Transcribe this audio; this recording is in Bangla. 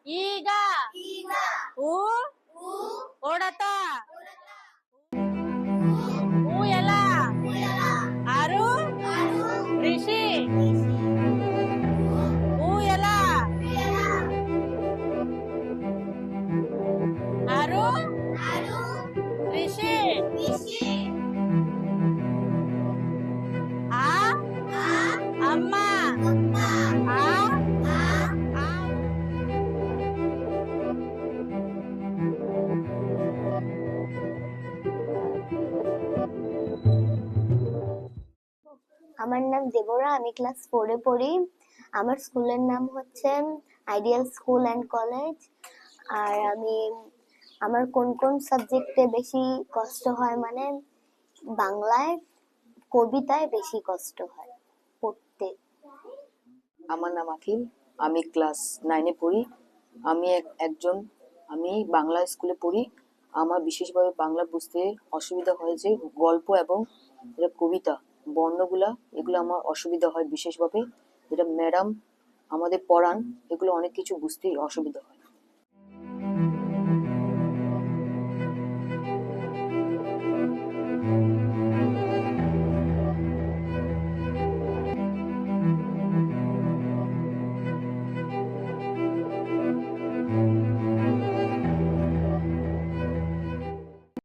ಈಗ ಊ ಓಡತ ಊಯಲ ಆರು ಋಷಿ ಊಯಲ ಆರು ಋಷಿ ಆ ಅಮ್ಮ ಆ আমার নাম দেবরা, আমি ক্লাস 4 এ পড়ি। আমার স্কুলের নাম হচ্ছে আইডিয়াল স্কুল এন্ড কলেজ। আর আমার কোন কোন সাবজেক্টে বেশি কষ্ট হয় মানে বাংলায়, কবিতায় বেশি কষ্ট হয় পড়তে। আমার নাম আখিল, আমি ক্লাস 9 এ পড়ি। আমি বাংলা স্কুলে পড়ি। আমার বিশেষভাবে বাংলা বুঝতে অসুবিধা হয় যে গল্প এবং কবিতা বর্ণগুলা, এগুলো আমার অসুবিধা হয় বিশেষভাবে। যেটা ম্যাডাম আমাদের পড়ান, এগুলো অনেক কিছু বুঝতে অসুবিধা হয়।